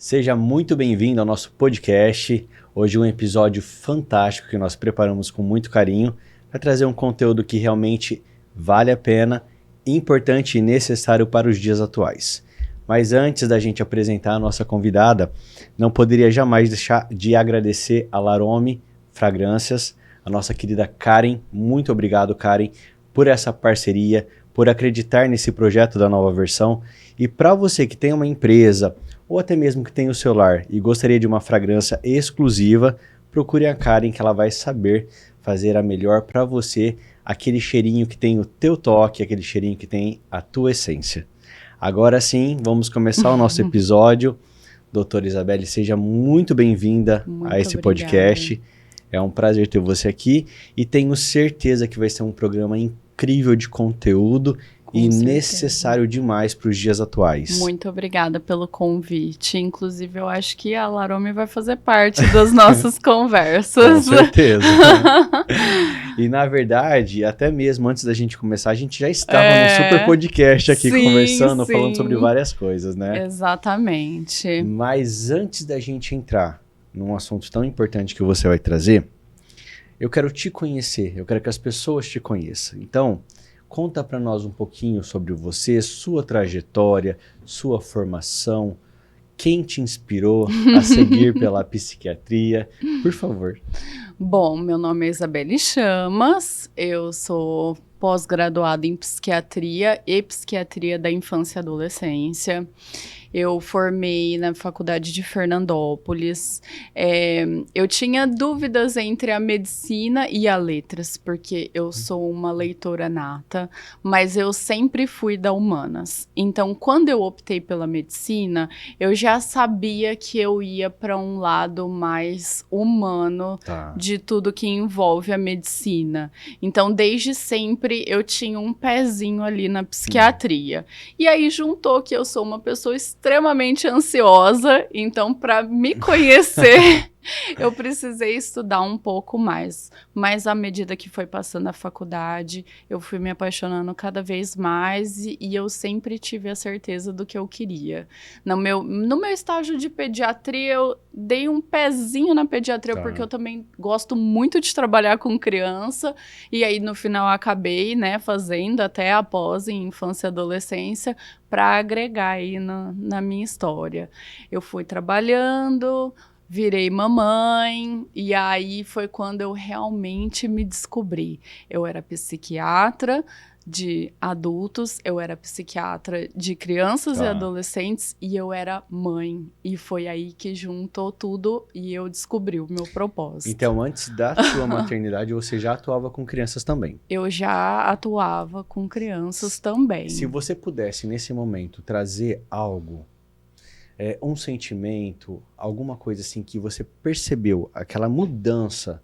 Seja muito bem-vindo ao nosso podcast. Hoje um episódio fantástico que nós preparamos com muito carinho para trazer um conteúdo que realmente vale a pena, importante e necessário para os dias atuais. Mas antes da gente apresentar a nossa convidada, não poderia jamais deixar de agradecer a Larome Fragrâncias, a nossa querida Karen. Muito obrigado, Karen, por essa parceria, por acreditar nesse projeto da nova versão. E para você que tem uma empresa ou até mesmo que tem o celular e gostaria de uma fragrância exclusiva, procure a Karen que ela vai saber fazer a melhor para você, aquele cheirinho que tem o teu toque, aquele cheirinho que tem a tua essência. Agora sim, vamos começar o nosso episódio. Doutora Isabelle, seja muito bem-vinda a esse podcast. É um prazer ter você aqui e tenho certeza que vai ser um programa incrível de conteúdo e necessário demais para os dias atuais. Muito obrigada pelo convite. Inclusive, eu acho que a Larome vai fazer parte das nossas conversas. Com certeza. E, na verdade, até mesmo antes da gente começar, a gente já estava num super podcast aqui conversando, falando sobre várias coisas, né? Exatamente. Mas antes da gente entrar num assunto tão importante que você vai trazer, eu quero te conhecer, eu quero que as pessoas te conheçam. Então, conta para nós um pouquinho sobre você, sua trajetória, sua formação, quem te inspirou a seguir pela psiquiatria, por favor. Bom, meu nome é Isabelle Chamas, eu sou pós-graduada em psiquiatria e psiquiatria da infância e adolescência. Eu formei na faculdade de Fernandópolis. Eu tinha dúvidas entre a medicina e a letras, porque eu sou uma leitora nata, mas eu sempre fui da humanas. Então, quando eu optei pela medicina, eu já sabia que eu ia para um lado mais humano de tudo que envolve a medicina. Então, desde sempre, eu tinha um pezinho ali na psiquiatria. E aí, juntou que eu sou uma pessoa extremamente ansiosa, então para me conhecer eu precisei estudar um pouco mais, mas à medida que foi passando a faculdade, eu fui me apaixonando cada vez mais e eu sempre tive a certeza do que eu queria. No meu estágio de pediatria, eu dei um pezinho na pediatria, porque eu também gosto muito de trabalhar com criança, e aí no final acabei, né, fazendo até a pós em infância e adolescência, para agregar aí na minha história. Eu fui trabalhando, virei mamãe, e aí foi quando eu realmente me descobri. Eu era psiquiatra de adultos, eu era psiquiatra de crianças e adolescentes, e eu era mãe. E foi aí que juntou tudo e eu descobri o meu propósito. Então, antes da sua maternidade, você já atuava com crianças também? Eu já atuava com crianças também. Se você pudesse, nesse momento, trazer algo, um sentimento, alguma coisa assim que você percebeu, aquela mudança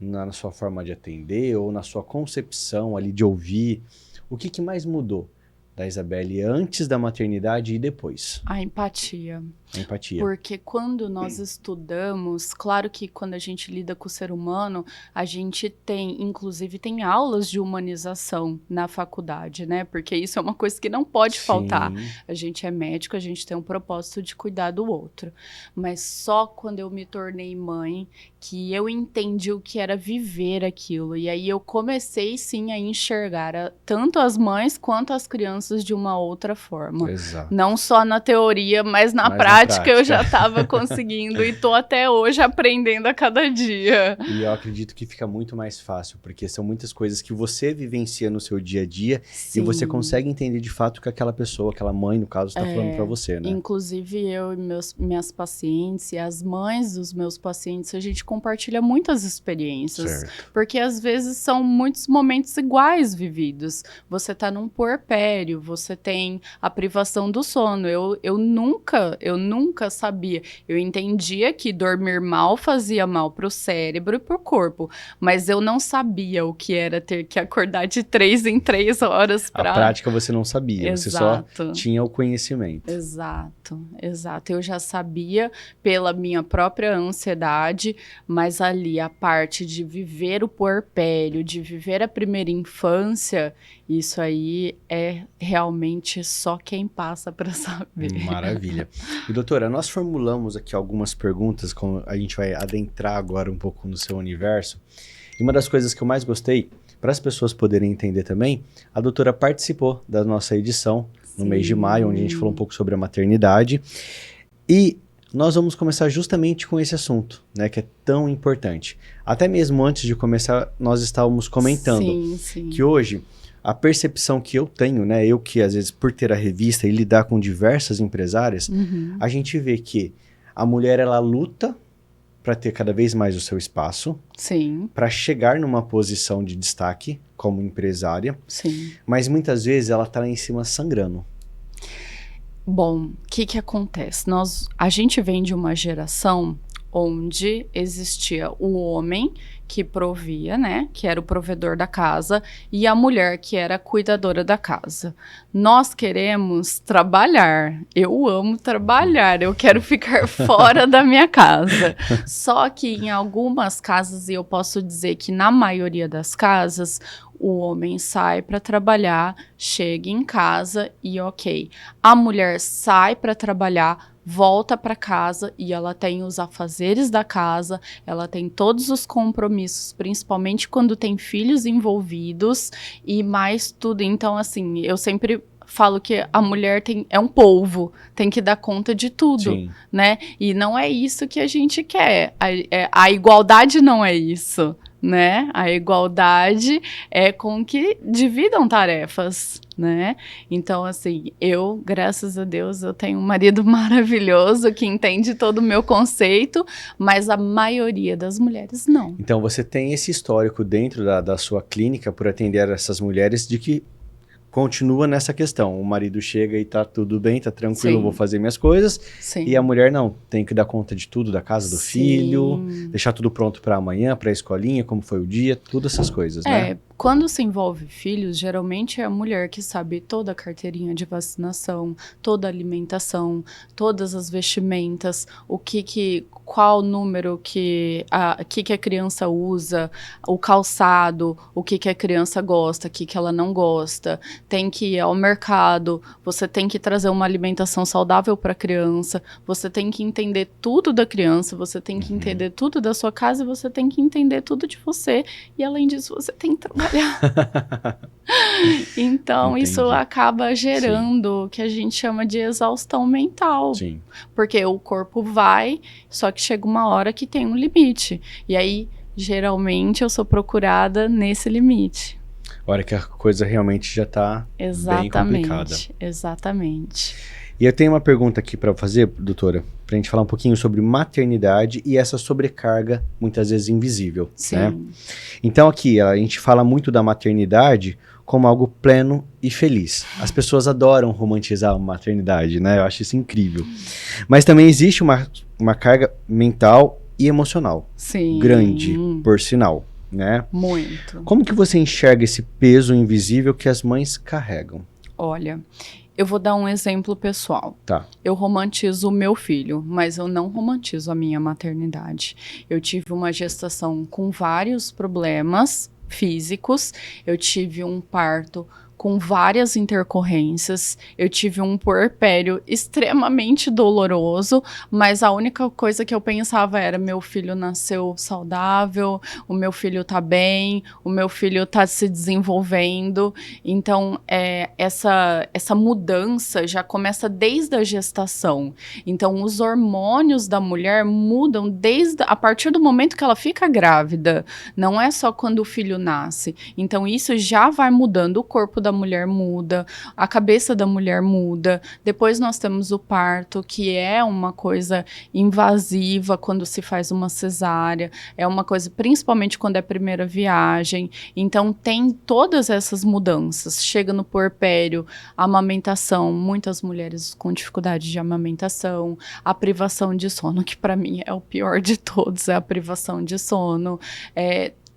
na sua forma de atender ou na sua concepção ali de ouvir, o que mais mudou da Isabelle antes da maternidade e depois? A empatia. A empatia. Porque quando nós estudamos, claro que quando a gente lida com o ser humano, a gente tem, inclusive tem aulas de humanização na faculdade, né? Porque isso é uma coisa que não pode faltar. A gente é médico, a gente tem um propósito de cuidar do outro. Mas só quando eu me tornei mãe que eu entendi o que era viver aquilo. E aí eu comecei sim a enxergar tanto as mães quanto as crianças de uma outra forma. Exato. Não só na teoria, mas na prática eu já estava conseguindo e tô até hoje aprendendo a cada dia. E eu acredito que fica muito mais fácil, porque são muitas coisas que você vivencia no seu dia a dia e você consegue entender de fato o que aquela pessoa, aquela mãe, no caso, está falando para você, né? Inclusive eu e minhas pacientes e as mães dos meus pacientes, a gente compartilha muitas experiências. Certo. Porque às vezes são muitos momentos iguais vividos. Você tá num puerpério, você tem a privação do sono. Eu nunca sabia. Eu entendia que dormir mal fazia mal pro cérebro e pro corpo, mas eu não sabia o que era ter que acordar de 3 em 3 horas para... A prática você não sabia, Exato. Você só tinha o conhecimento. Exato. Eu já sabia pela minha própria ansiedade, mas ali a parte de viver o puerpério, de viver a primeira infância, Isso aí é realmente só quem passa para saber. Maravilha. E doutora, nós formulamos aqui algumas perguntas, como a gente vai adentrar agora um pouco no seu universo. E uma das coisas que eu mais gostei, para as pessoas poderem entender também, a doutora participou da nossa edição no mês de maio, onde a gente falou um pouco sobre a maternidade. E nós vamos começar justamente com esse assunto, né, que é tão importante. Até mesmo antes de começar, nós estávamos comentando que hoje a percepção que eu tenho, né, eu que às vezes por ter a revista e lidar com diversas empresárias, a gente vê que a mulher ela luta para ter cada vez mais o seu espaço, para chegar numa posição de destaque como empresária, mas muitas vezes ela está lá em cima sangrando. Bom, o que acontece? A gente vem de uma geração onde existia o homem que provia, né, que era o provedor da casa, e a mulher que era a cuidadora da casa. Nós queremos trabalhar, eu amo trabalhar, eu quero ficar fora da minha casa. Só que em algumas casas, e eu posso dizer que na maioria das casas, o homem sai para trabalhar, chega em casa e ok. A mulher sai para trabalhar, volta para casa e ela tem os afazeres da casa, ela tem todos os compromissos, principalmente quando tem filhos envolvidos e mais tudo. Então, assim, eu sempre falo que a mulher é um polvo, tem que dar conta de tudo, né? E não é isso que a gente quer. A igualdade não é isso, né? A igualdade é com que dividam tarefas, né? Então, assim, graças a Deus, eu tenho um marido maravilhoso que entende todo o meu conceito, mas a maioria das mulheres não. Então, você tem esse histórico dentro da sua clínica por atender essas mulheres de que continua nessa questão. O marido chega e tá tudo bem, tá tranquilo, vou fazer minhas coisas. E a mulher não, tem que dar conta de tudo, da casa do filho, deixar tudo pronto para amanhã, para a escolinha, como foi o dia, todas essas coisas, né? Quando se envolve filhos, geralmente é a mulher que sabe toda a carteirinha de vacinação, toda a alimentação, todas as vestimentas, qual número que a criança usa, o calçado, o que a criança gosta, o que ela não gosta. Tem que ir ao mercado, você tem que trazer uma alimentação saudável para a criança, você tem que entender tudo da criança, você tem que entender tudo da sua casa e você tem que entender tudo de você. E além disso, você tem que trabalhar. Então, isso acaba gerando o que a gente chama de exaustão mental. Porque o corpo vai, só que chega uma hora que tem um limite. E aí, geralmente, eu sou procurada nesse limite. Hora que a coisa realmente já está bem complicada. Exatamente. E eu tenho uma pergunta aqui para fazer, doutora, para a gente falar um pouquinho sobre maternidade e essa sobrecarga, muitas vezes invisível, né? Então aqui, a gente fala muito da maternidade como algo pleno e feliz. As pessoas adoram romantizar a maternidade, né? Eu acho isso incrível. Mas também existe uma carga mental e emocional grande, por sinal, né? Muito. Como que você enxerga esse peso invisível que as mães carregam? Olha, eu vou dar um exemplo pessoal. Eu romantizo o meu filho, mas eu não romantizo a minha maternidade. Eu tive uma gestação com vários problemas físicos, eu tive um parto com várias intercorrências, eu tive um puerpério extremamente doloroso, mas a única coisa que eu pensava era: meu filho nasceu saudável, o meu filho tá bem, o meu filho tá se desenvolvendo. Então, essa mudança já começa desde a gestação. Então, os hormônios da mulher mudam a partir do momento que ela fica grávida, não é só quando o filho nasce. Então, isso já vai mudando, o corpo da mulher muda, a cabeça da mulher muda. Depois nós temos o parto, que é uma coisa invasiva quando se faz uma cesárea, é uma coisa principalmente quando é a primeira viagem. Então tem todas essas mudanças. Chega no puerpério, a amamentação, muitas mulheres com dificuldade de amamentação, a privação de sono, que para mim é o pior de todos, é a privação de sono.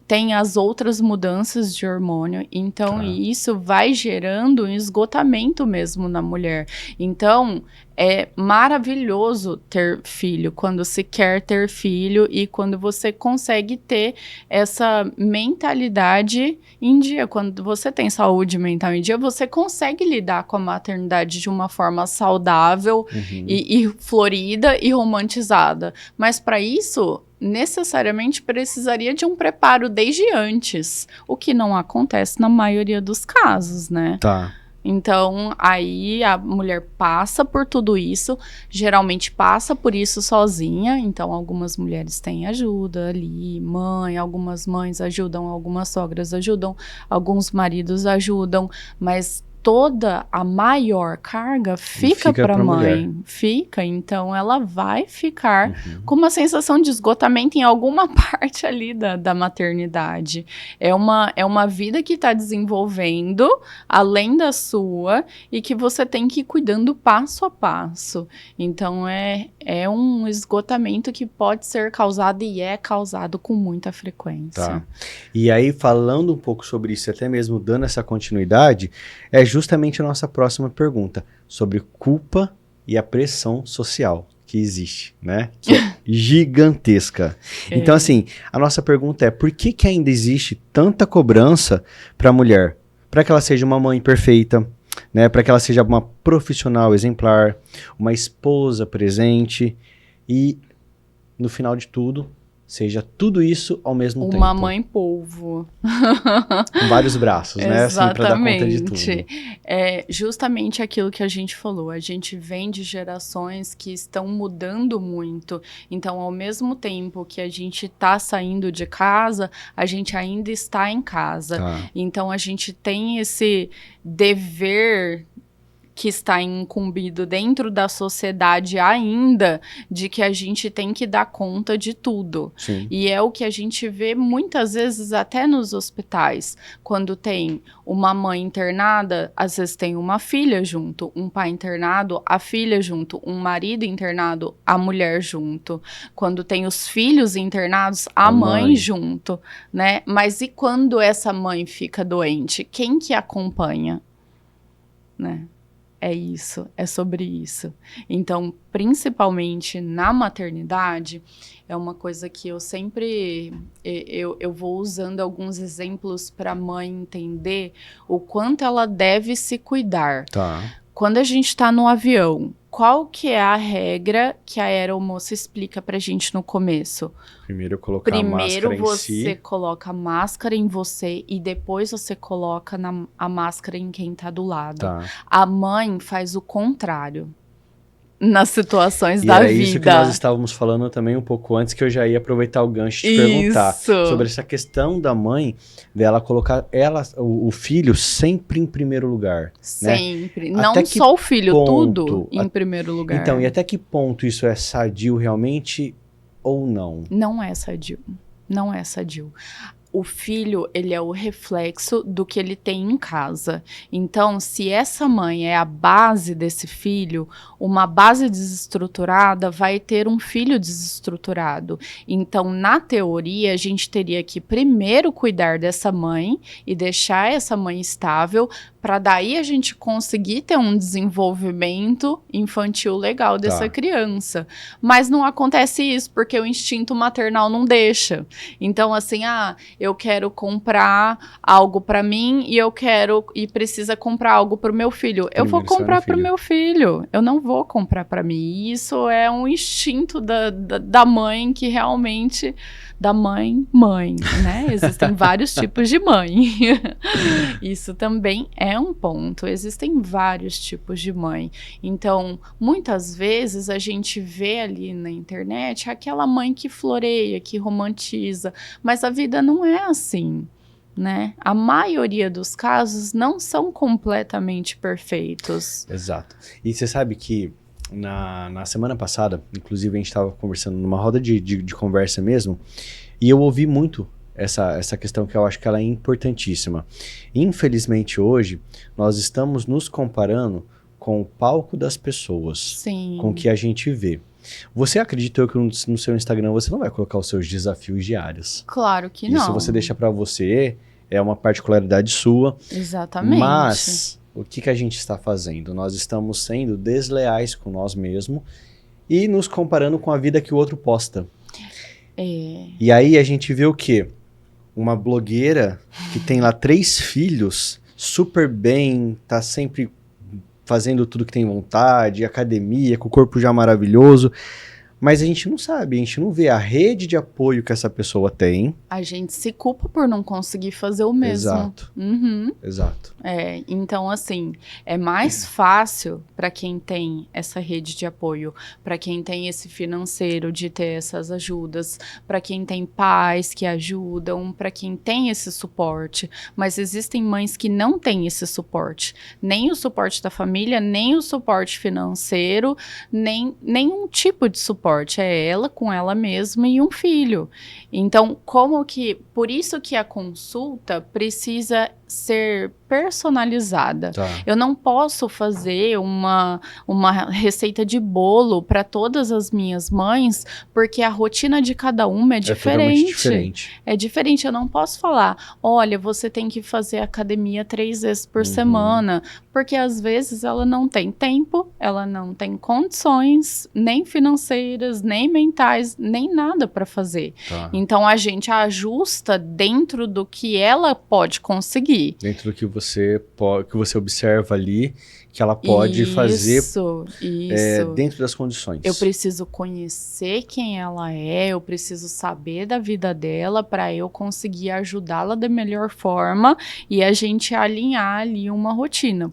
Tem as outras mudanças de hormônio, então isso vai gerando um esgotamento mesmo na mulher. Então, É maravilhoso ter filho, quando se quer ter filho e quando você consegue ter essa mentalidade em dia. Quando você tem saúde mental em dia, você consegue lidar com a maternidade de uma forma saudável e florida e romantizada. Mas para isso, necessariamente precisaria de um preparo desde antes, o que não acontece na maioria dos casos, né? Tá. Então, aí a mulher passa por tudo isso, geralmente passa por isso sozinha, então algumas mulheres têm ajuda ali, algumas mães ajudam, algumas sogras ajudam, alguns maridos ajudam, mas toda a maior carga fica para a mãe. Mulher. Fica, então ela vai ficar com uma sensação de esgotamento em alguma parte ali da maternidade. É uma vida que está desenvolvendo além da sua e que você tem que ir cuidando passo a passo. Então é um esgotamento que pode ser causado e é causado com muita frequência. Tá. E aí, falando um pouco sobre isso, até mesmo dando essa continuidade, é justamente a nossa próxima pergunta, sobre culpa e a pressão social que existe, né? Que é gigantesca. Então, assim, a nossa pergunta é, por que ainda existe tanta cobrança para a mulher? Para que ela seja uma mãe perfeita, né? Para que ela seja uma profissional exemplar, uma esposa presente e, no final de tudo, seja tudo isso ao mesmo tempo. Uma mãe polvo. Com vários braços, né? Assim, pra dar conta de tudo. É justamente aquilo que a gente falou. A gente vem de gerações que estão mudando muito. Então, ao mesmo tempo que a gente tá saindo de casa, a gente ainda está em casa. Tá. Então, a gente tem esse dever que está incumbido dentro da sociedade ainda, de que a gente tem que dar conta de tudo. Sim. E é o que a gente vê muitas vezes até nos hospitais. Quando tem uma mãe internada, às vezes tem uma filha junto, um pai internado, a filha junto, um marido internado, a mulher junto. Quando tem os filhos internados, a mãe junto, né? Mas e quando essa mãe fica doente? Quem que acompanha? Né? É isso, é sobre isso. Então, principalmente na maternidade, é uma coisa que eu sempre... Eu vou usando alguns exemplos para a mãe entender o quanto ela deve se cuidar. Tá. Quando a gente está no avião, qual que é a regra que a aeromoça explica pra gente no começo? Primeiro colocar a máscara em si. Você coloca a máscara em você e depois você coloca a máscara em quem tá do lado. Tá. A mãe faz o contrário nas situações da vida. E é isso que nós estávamos falando também um pouco antes, que eu já ia aproveitar o gancho e te perguntar sobre essa questão da mãe, dela colocar o filho sempre em primeiro lugar. Sempre. Né? Não só o filho, tudo em primeiro lugar. Então, e até que ponto isso é sadio realmente ou não? Não é sadio. Não é sadio. O filho, ele é o reflexo do que ele tem em casa. Então, se essa mãe é a base desse filho, uma base desestruturada vai ter um filho desestruturado. Então, na teoria, a gente teria que primeiro cuidar dessa mãe e deixar essa mãe estável, para daí a gente conseguir ter um desenvolvimento infantil legal dessa criança. Mas não acontece isso, porque o instinto maternal não deixa. Então, assim, eu quero comprar algo para mim e precisa comprar algo para o meu filho. Eu vou comprar para o meu filho. Eu não vou comprar para mim. E isso é um instinto da mãe que realmente... Da mãe, né? Existem vários tipos de mãe. Isso também é um ponto. Existem vários tipos de mãe. Então, muitas vezes a gente vê ali na internet aquela mãe que floreia, que romantiza, mas a vida não é assim, né? A maioria dos casos não são completamente perfeitos. Exato. E você sabe que na semana passada, inclusive a gente estava conversando numa roda de conversa mesmo, e eu ouvi muito essa questão que eu acho que ela é importantíssima. Infelizmente hoje, nós estamos nos comparando com o palco das pessoas, Sim. Com o que a gente vê. Você acredita que no seu Instagram você não vai colocar os seus desafios diários? Claro que não. Isso você deixa para você, é uma particularidade sua. Exatamente. Mas o que a gente está fazendo? Nós estamos sendo desleais com nós mesmos e nos comparando com a vida que o outro posta. E aí a gente vê o quê? Uma blogueira que tem lá 3 filhos, super bem, tá sempre fazendo tudo que tem vontade, academia, com o corpo já maravilhoso. Mas a gente não sabe, a gente não vê a rede de apoio que essa pessoa tem. A gente se culpa por não conseguir fazer o mesmo. Exato. Exato. Então, assim, é mais fácil para quem tem essa rede de apoio, para quem tem esse financeiro de ter essas ajudas, para quem tem pais que ajudam, para quem tem esse suporte. Mas existem mães que não têm esse suporte. Nem o suporte da família, nem o suporte financeiro, nem nenhum tipo de suporte. É ela com ela mesma e um filho. Então, por isso que a consulta precisa ser personalizada. Tá. Eu não posso fazer uma receita de bolo para todas as minhas mães, porque a rotina de cada uma é diferente. É diferente. Eu não posso falar, olha, você tem que fazer academia 3 vezes por semana, porque às vezes ela não tem tempo, ela não tem condições, nem financeiras, nem mentais, nem nada para fazer. Tá. Então a gente ajusta dentro do que ela pode conseguir. Dentro do que você observa ali, que ela pode fazer dentro das condições. Eu preciso conhecer quem ela é, eu preciso saber da vida dela para eu conseguir ajudá-la da melhor forma e a gente alinhar ali uma rotina.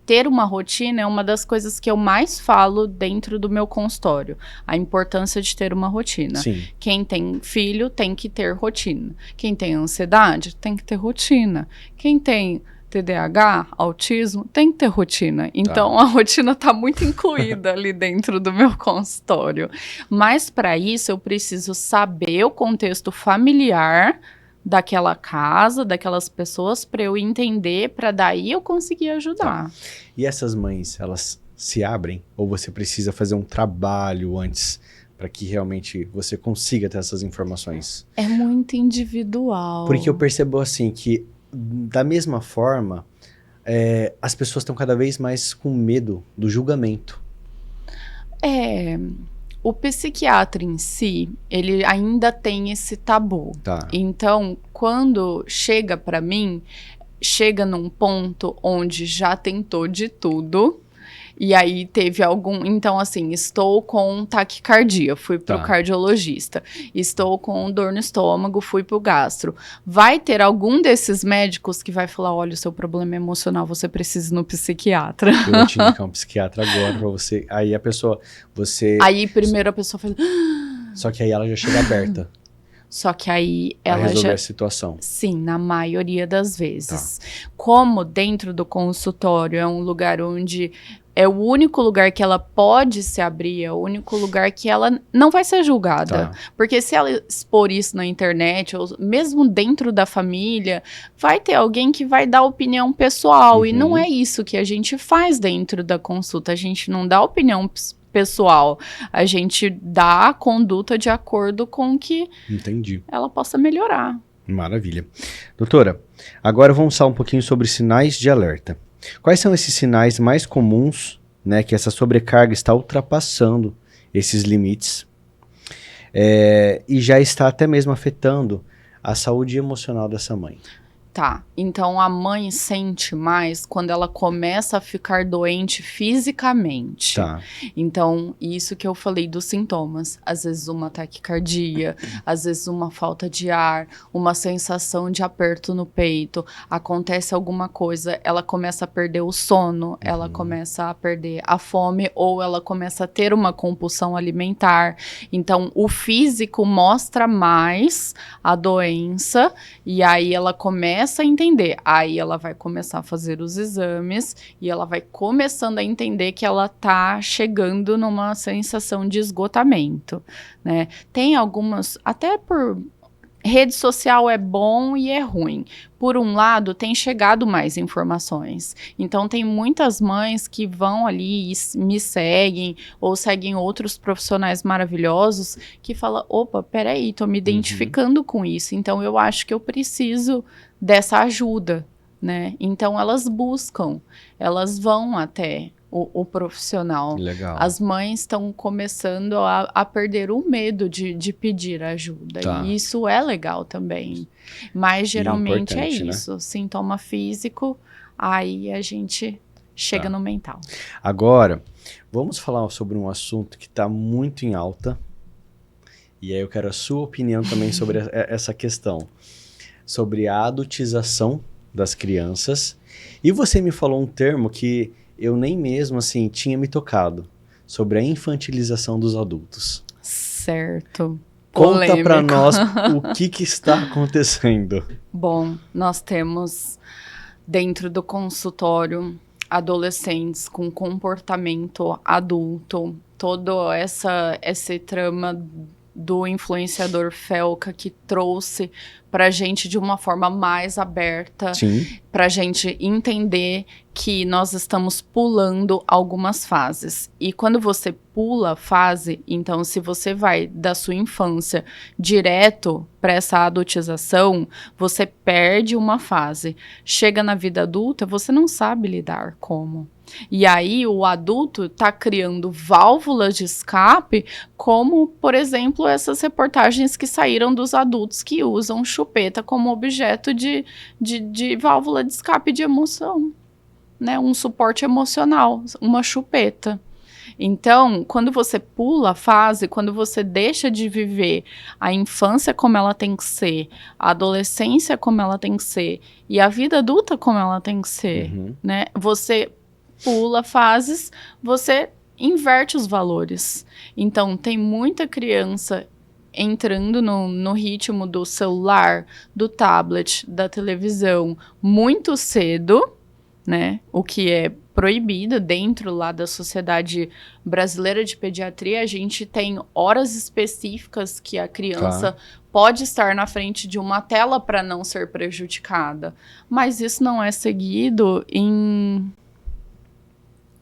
Ter uma rotina é uma das coisas que eu mais falo dentro do meu consultório. A importância de ter uma rotina. Sim. Quem tem filho tem que ter rotina. Quem tem ansiedade tem que ter rotina. Quem tem TDAH, autismo, tem que ter rotina. Então, a rotina está muito incluída ali dentro do meu consultório. Mas, para isso, eu preciso saber o contexto familiar daquela casa, daquelas pessoas, para eu entender, para daí eu conseguir ajudar. E essas mães, elas se abrem? Ou você precisa fazer um trabalho antes para que realmente você consiga ter essas informações? É muito individual. Porque eu percebo assim que da mesma forma, as pessoas estão cada vez mais com medo do julgamento. O psiquiatra em si, ele ainda tem esse tabu. Tá. Então, quando chega para mim, chega num ponto onde já tentou de tudo. E aí teve então assim, estou com taquicardia, fui pro cardiologista. Estou com dor no estômago, fui pro gastro. Vai ter algum desses médicos que vai falar, olha, o seu problema é emocional, você precisa ir no psiquiatra. Eu vou te indicar um psiquiatra agora pra você. Aí a pessoa, Aí primeiro a pessoa faz... Só que aí ela já chega aberta. Só que aí ela resolver a situação. Sim, na maioria das vezes. Como dentro do consultório é um lugar onde é o único lugar que ela pode se abrir, é o único lugar que ela não vai ser julgada. Porque se ela expor isso na internet, ou mesmo dentro da família, vai ter alguém que vai dar opinião pessoal. E não é isso que a gente faz dentro da consulta. A gente não dá opinião pessoal. A gente dá a conduta de acordo com que ela possa melhorar. Maravilha. Doutora, agora vamos falar um pouquinho sobre sinais de alerta. Quais são esses sinais mais comuns, né, que essa sobrecarga está ultrapassando esses limites e já está até mesmo afetando a saúde emocional dessa mãe? Então a mãe sente mais quando ela começa a ficar doente fisicamente. Então, isso que eu falei dos sintomas. Às vezes uma taquicardia, às vezes uma falta de ar, uma sensação de aperto no peito. Acontece alguma coisa, ela começa a perder o sono, ela começa a perder a fome ou ela começa a ter uma compulsão alimentar. Então, o físico mostra mais a doença e aí ela começa a entender. Aí ela vai começar a fazer os exames e ela vai começando a entender que ela tá chegando numa sensação de esgotamento, né? Tem algumas, até por rede social é bom e é ruim. Por um lado, tem chegado mais informações. Então, tem muitas mães que vão ali e me seguem ou seguem outros profissionais maravilhosos que falam, opa, peraí, tô me identificando com isso. Então, eu acho que eu preciso dessa ajuda, né? Então elas buscam, elas vão até o profissional. Legal. As mães estão começando a perder o medo de pedir ajuda. Tá. E isso é legal também. Mas geralmente é isso. Né? Sintoma físico, aí a gente chega no mental. Agora, vamos falar sobre um assunto que está muito em alta. E aí eu quero a sua opinião também sobre essa questão. Sobre a adultização das crianças. E você me falou um termo que eu nem mesmo, assim, tinha me tocado. Sobre a infantilização dos adultos. Certo. Conta para nós o que está acontecendo. Bom, nós temos dentro do consultório adolescentes com comportamento adulto. Todo esse trama do influenciador Felca que trouxe pra gente de uma forma mais aberta, pra gente entender que nós estamos pulando algumas fases. E quando você pula a fase, então se você vai da sua infância direto para essa adultização, você perde uma fase. Chega na vida adulta, você não sabe lidar como. E aí o adulto está criando válvulas de escape, como, por exemplo, essas reportagens que saíram dos adultos que usam chupeta como objeto de válvula de escape de emoção, né? Um suporte emocional, uma chupeta. Então, quando você pula a fase, quando você deixa de viver a infância como ela tem que ser, a adolescência como ela tem que ser e a vida adulta como ela tem que ser, né? Você pula fases, você inverte os valores. Então, tem muita criança entrando no ritmo do celular, do tablet, da televisão, muito cedo, né? O que é proibido dentro lá da Sociedade Brasileira de Pediatria. A gente tem horas específicas que a criança pode estar na frente de uma tela para não ser prejudicada. Mas isso não é seguido em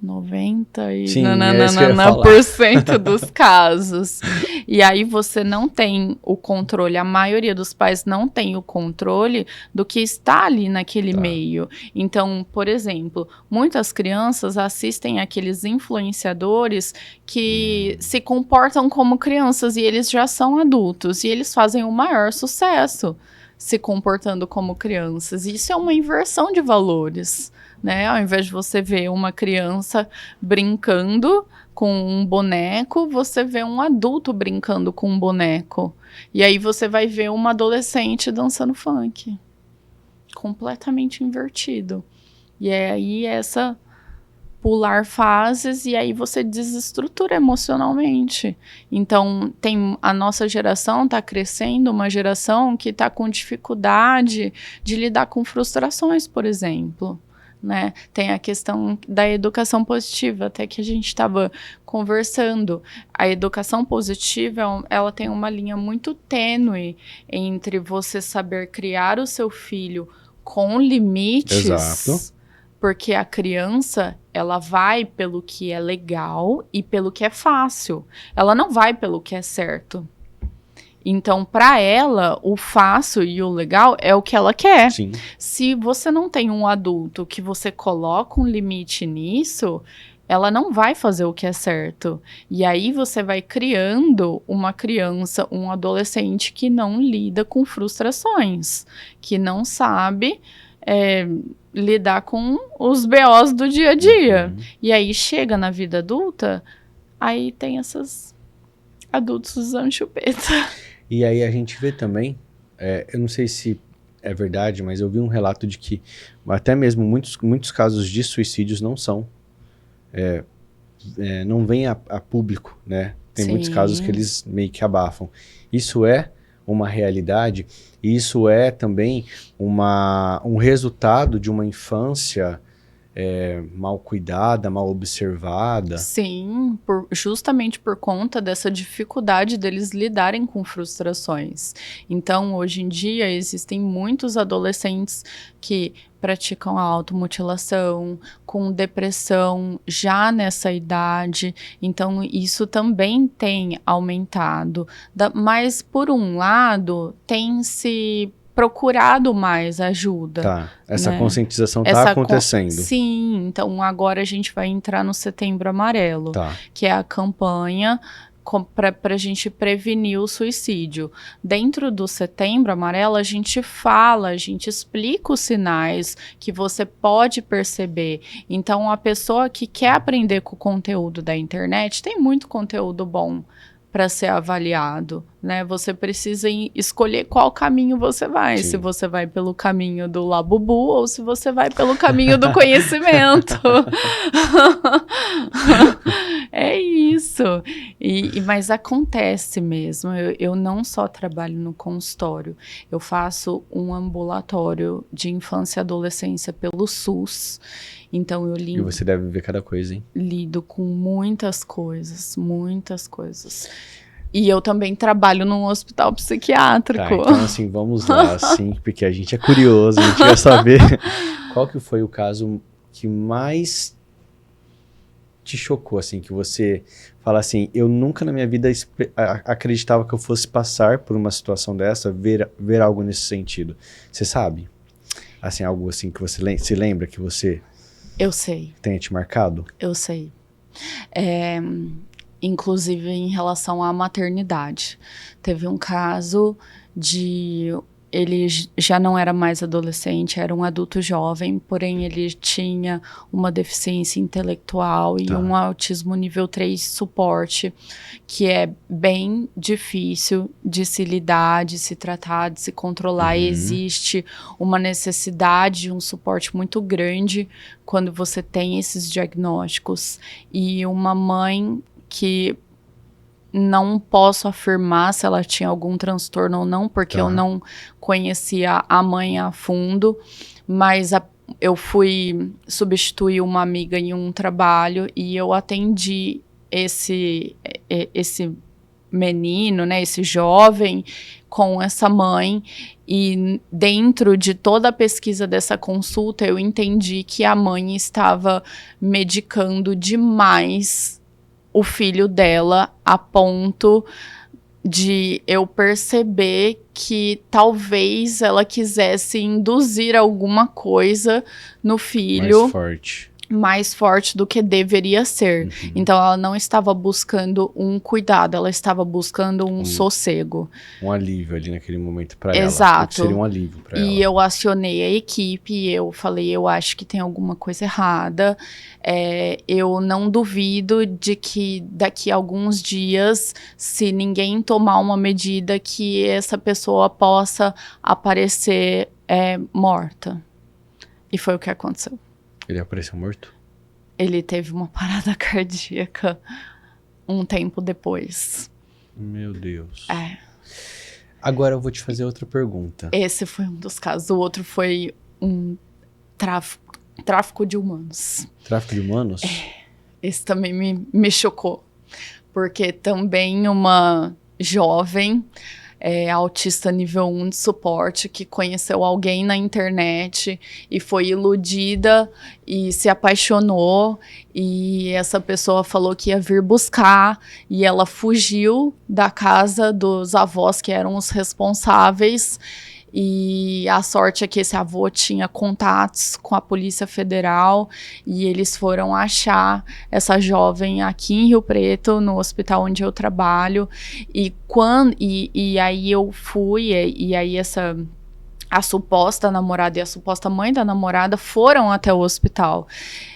90% dos casos. E aí você não tem o controle, a maioria dos pais não tem o controle do que está ali naquele meio. Então, por exemplo, muitas crianças assistem aqueles influenciadores que se comportam como crianças e eles já são adultos e eles fazem o maior sucesso se comportando como crianças. E isso é uma inversão de valores. Né? Ao invés de você ver uma criança brincando com um boneco, você vê um adulto brincando com um boneco. E aí você vai ver uma adolescente dançando funk. Completamente invertido. E é aí essa pular fases e aí você desestrutura emocionalmente. Então, a nossa geração está crescendo, uma geração que está com dificuldade de lidar com frustrações, por exemplo. Né? Tem a questão da educação positiva, até que a gente estava conversando. A educação positiva, ela tem uma linha muito tênue entre você saber criar o seu filho com limites. Exato. Porque a criança, ela vai pelo que é legal e pelo que é fácil. Ela não vai pelo que é certo. Então, para ela, o fácil e o legal é o que ela quer. Sim. Se você não tem um adulto que você coloca um limite nisso, ela não vai fazer o que é certo. E aí você vai criando uma criança, um adolescente que não lida com frustrações, que não sabe lidar com os BOs do dia a dia. E aí chega na vida adulta, aí tem esses adultos usando chupeta. E aí a gente vê também, eu não sei se é verdade, mas eu vi um relato de que até mesmo muitos casos de suicídios não são, não vêm a público, né? Tem muitos casos que eles meio que abafam. Isso é uma realidade e isso é também um resultado de uma infância mal cuidada, mal observada. Sim, justamente por conta dessa dificuldade deles lidarem com frustrações. Então, hoje em dia, existem muitos adolescentes que praticam a automutilação, com depressão já nessa idade. Então, isso também tem aumentado. Mas, por um lado, tem se procurado mais ajuda. Tá, essa né? conscientização tá acontecendo. Sim, então agora a gente vai entrar no Setembro Amarelo, Tá. que é a campanha para a gente prevenir o suicídio. Dentro do Setembro Amarelo, a gente fala, a gente explica os sinais que você pode perceber. Então, a pessoa que quer aprender com o conteúdo da internet, tem muito conteúdo bom para ser avaliado, né? Você precisa escolher qual caminho você vai. Sim. Se você vai pelo caminho do Labubu ou se você vai pelo caminho do conhecimento. É isso. Mas acontece mesmo. Eu não só trabalho no consultório, eu faço um ambulatório de infância e adolescência pelo SUS. Então eu E você deve ver cada coisa, hein? lido com muitas coisas, muitas coisas. E eu também trabalho num hospital psiquiátrico. Tá, então assim, vamos lá, assim, porque a gente é curioso, a gente quer saber qual que foi o caso que mais te chocou, assim, que você fala assim, eu nunca na minha vida acreditava que eu fosse passar por uma situação dessa, ver algo nesse sentido. Você sabe? Assim, algo assim que você se lembra que você... Eu sei. Tenha te marcado? Eu sei. Inclusive em relação à maternidade. Teve um caso de... Ele já não era mais adolescente, era um adulto jovem, porém ele tinha uma deficiência intelectual e um autismo nível 3 suporte, que é bem difícil de se lidar, de se tratar, de se controlar. E existe uma necessidade de um suporte muito grande quando você tem esses diagnósticos. E uma mãe que... não posso afirmar se ela tinha algum transtorno ou não, porque eu não conhecia a mãe a fundo, mas eu fui substituir uma amiga em um trabalho e eu atendi esse menino, né, esse jovem, com essa mãe, e dentro de toda a pesquisa dessa consulta eu entendi que a mãe estava medicando demais o filho dela, a ponto de eu perceber que talvez ela quisesse induzir alguma coisa no filho mais forte do que deveria ser. Então ela não estava buscando um cuidado, ela estava buscando um sossego. Um alívio ali naquele momento para ela. Exato. Seria um alívio para ela. E eu acionei a equipe, eu falei, eu acho que tem alguma coisa errada. Eu não duvido de que daqui a alguns dias, se ninguém tomar uma medida, que essa pessoa possa aparecer morta. E foi o que aconteceu. Ele apareceu morto? Ele teve uma parada cardíaca um tempo depois. Meu Deus. Agora eu vou te fazer outra pergunta. Esse foi um dos casos. O outro foi um tráfico de humanos. Tráfico de humanos? Esse também me chocou. Porque também uma jovem... autista nível 1 de suporte, que conheceu alguém na internet e foi iludida e se apaixonou, e essa pessoa falou que ia vir buscar, e ela fugiu da casa dos avós que eram os responsáveis. E a sorte é que esse avô tinha contatos com a Polícia Federal e eles foram achar essa jovem aqui em Rio Preto, no hospital onde eu trabalho. E aí eu fui, e aí a suposta namorada e a suposta mãe da namorada foram até o hospital.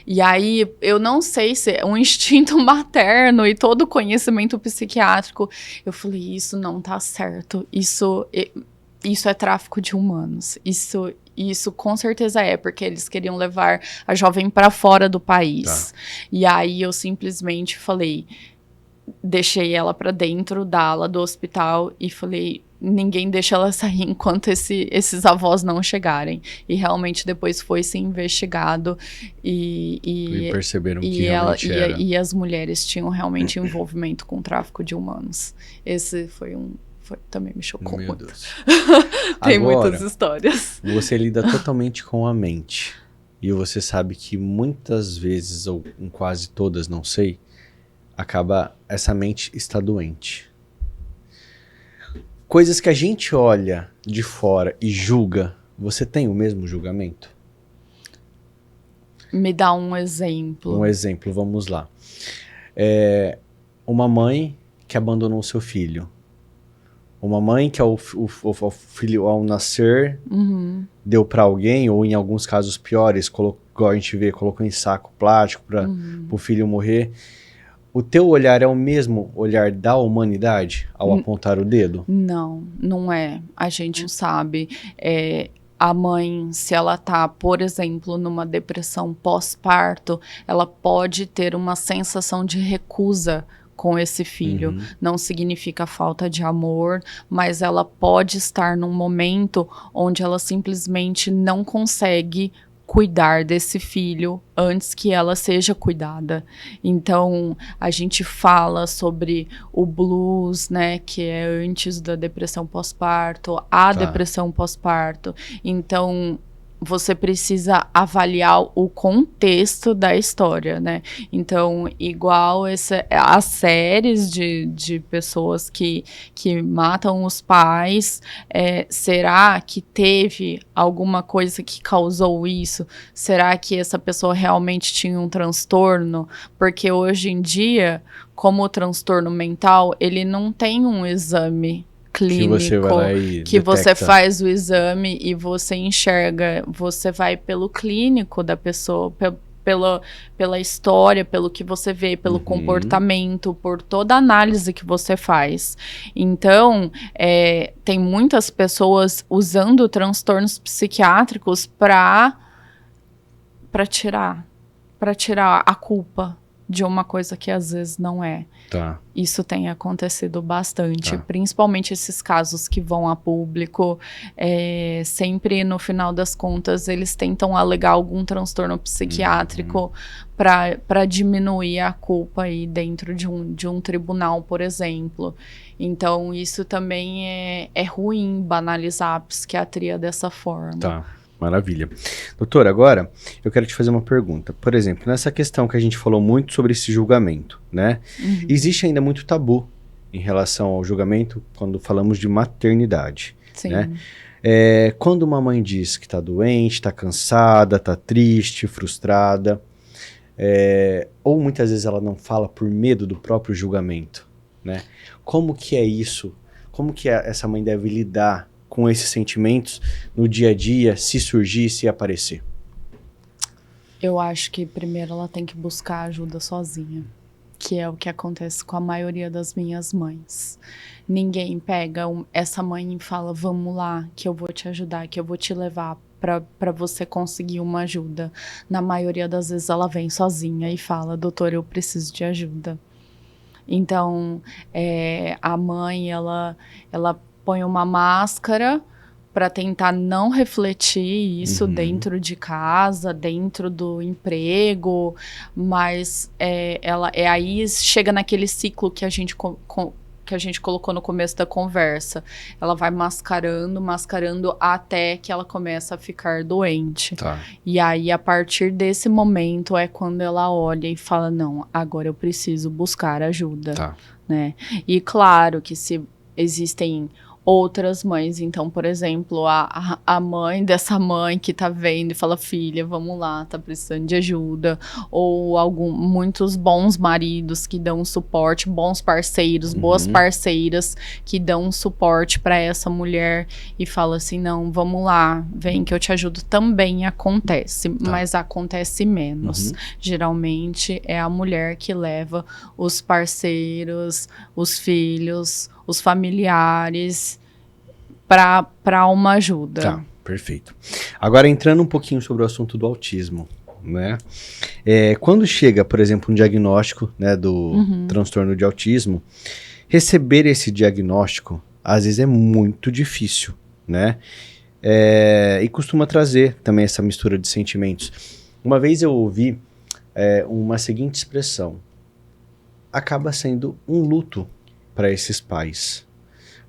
E aí, eu não sei se é um instinto materno e todo o conhecimento psiquiátrico. Eu falei, isso não tá certo, isso é tráfico de humanos. Isso com certeza porque eles queriam levar a jovem para fora do país. E aí eu simplesmente falei, deixei ela para dentro da ala do hospital e falei, ninguém deixa ela sair enquanto esses avós não chegarem. E realmente depois foi se investigado e perceberam que realmente era. E as mulheres tinham realmente envolvimento com o tráfico de humanos. Esse também me chocou muito. Deus. Tem Agora, muitas histórias. Você lida totalmente com a mente. E você sabe que muitas vezes, ou em quase todas, não sei, essa mente está doente. Coisas que a gente olha de fora e julga, você tem o mesmo julgamento? Me dá um exemplo. Um exemplo, vamos lá. Uma mãe que abandonou seu filho. Uma mãe que o filho, ao nascer, deu para alguém, ou em alguns casos piores, igual a gente vê, colocou em saco plástico para o filho morrer. O teu olhar é o mesmo olhar da humanidade ao apontar o dedo? Não, não é. A gente sabe. A mãe, se ela tá, por exemplo, numa depressão pós-parto, ela pode ter uma sensação de recusa com esse filho. Não significa falta de amor, mas ela pode estar num momento onde ela simplesmente não consegue cuidar desse filho antes que ela seja cuidada. Então, a gente fala sobre o blues, né, que é antes da depressão pós-parto, a depressão pós-parto. Então, você precisa avaliar o contexto da história, né? Então, igual as séries de pessoas que matam os pais, será que teve alguma coisa que causou isso? Será que essa pessoa realmente tinha um transtorno? Porque hoje em dia, como o transtorno mental, ele não tem um exame clínico, que você vai lá e que detecta. você faz o exame e você enxerga, você vai pelo clínico da pessoa, pela história, pelo que você vê, pelo comportamento, por toda a análise que você faz. Então, tem muitas pessoas usando transtornos psiquiátricos para tirar a culpa de uma coisa que às vezes não é. Tá. Isso tem acontecido bastante, principalmente esses casos que vão a público, sempre no final das contas eles tentam alegar algum transtorno psiquiátrico para diminuir a culpa aí dentro de um tribunal, por exemplo. Então isso também é ruim, banalizar a psiquiatria dessa forma. Tá. Maravilha. Doutor, agora eu quero te fazer uma pergunta. Por exemplo, nessa questão que a gente falou muito sobre esse julgamento, né? Existe ainda muito tabu em relação ao julgamento quando falamos de maternidade. Sim. Né? Quando uma mãe diz que está doente, está cansada, está triste, frustrada, ou muitas vezes ela não fala por medo do próprio julgamento, né? Como que é isso? Como que essa mãe deve lidar com esses sentimentos no dia a dia, se surgir, se aparecer? Eu acho que primeiro ela tem que buscar ajuda sozinha, que é o que acontece com a maioria das minhas mães. Ninguém pega essa mãe e fala, vamos lá, que eu vou te ajudar, que eu vou te levar para você conseguir uma ajuda. Na maioria das vezes ela vem sozinha e fala, doutor, eu preciso de ajuda. Então, a mãe, ela põe uma máscara para tentar não refletir isso dentro de casa, dentro do emprego, mas aí chega naquele ciclo que a gente colocou no começo da conversa. Ela vai mascarando até que ela começa a ficar doente. Tá. E aí, a partir desse momento, é quando ela olha e fala, não, agora eu preciso buscar ajuda. Tá. Né? E claro que se existem outras mães, então, por exemplo, a mãe dessa mãe que tá vendo e fala, filha, vamos lá, tá precisando de ajuda, ou muitos bons maridos que dão suporte, bons parceiros, boas parceiras que dão suporte para essa mulher e fala assim, não, vamos lá, vem que eu te ajudo, também acontece, mas acontece menos. Geralmente é a mulher que leva os parceiros, os filhos, os familiares para uma ajuda. Tá, perfeito. Agora, entrando um pouquinho sobre o assunto do autismo, né? Quando chega, por exemplo, um diagnóstico, né, do transtorno de autismo, receber esse diagnóstico, às vezes é muito difícil, né? E costuma trazer também essa mistura de sentimentos. Uma vez eu ouvi uma seguinte expressão: acaba sendo um luto para esses pais.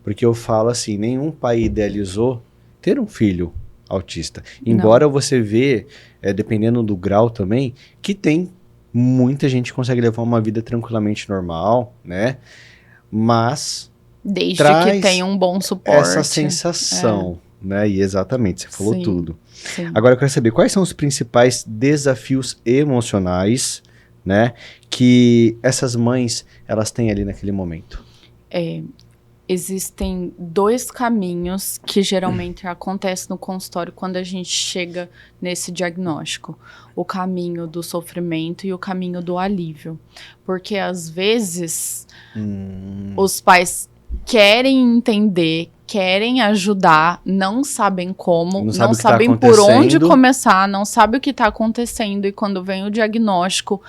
Porque eu falo assim, nenhum pai idealizou ter um filho autista. Embora você vê, dependendo do grau também, que tem muita gente que consegue levar uma vida tranquilamente normal, né? Mas Desde traz que tenha um bom suporte. essa sensação, né? E exatamente, você falou Sim, tudo. sim. Agora eu quero saber quais são os principais desafios emocionais, né, que essas mães elas têm ali naquele momento. Existem dois caminhos que geralmente acontecem no consultório quando a gente chega nesse diagnóstico. O caminho do sofrimento e o caminho do alívio. Porque às vezes os pais querem entender, querem ajudar, não sabem como, Não sabe o que tá sabem por onde acontecendo. começar, não sabem o que está acontecendo. E quando vem o diagnóstico,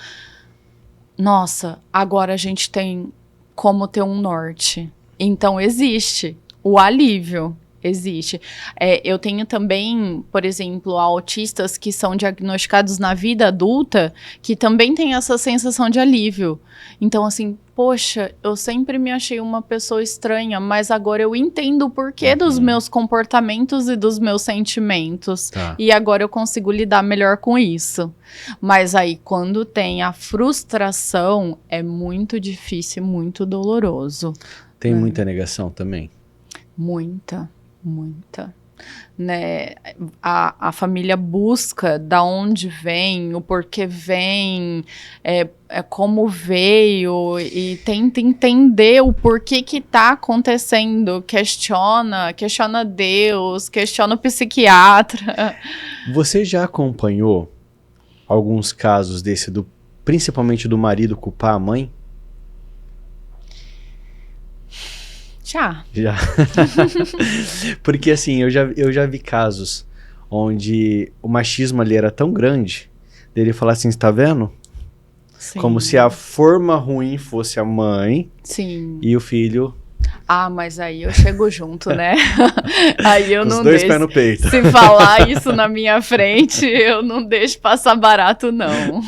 nossa, agora a gente tem como ter um norte. Então, existe o alívio, existe. Eu tenho também, por exemplo, autistas que são diagnosticados na vida adulta, que também têm essa sensação de alívio. Então, assim, poxa, eu sempre me achei uma pessoa estranha, mas agora eu entendo o porquê dos meus comportamentos e dos meus sentimentos. Tá. E agora eu consigo lidar melhor com isso. Mas aí, quando tem a frustração, é muito difícil, muito doloroso. Tem muita negação também. Muita, muita. Né? A família busca da onde vem, o porquê vem, como veio, e tenta entender o porquê que está acontecendo. Questiona Deus, questiona o psiquiatra. Você já acompanhou alguns casos desse, principalmente do marido culpar a mãe? Já. Porque assim, eu já vi casos onde o machismo ali era tão grande, dele falar assim, está vendo? Sim. Como se a forma ruim fosse a mãe. Sim. E o filho... Ah, mas aí eu chego junto, né? Aí eu com não os dois deixo. pés no peito. Se falar isso na minha frente, eu não deixo passar barato, não.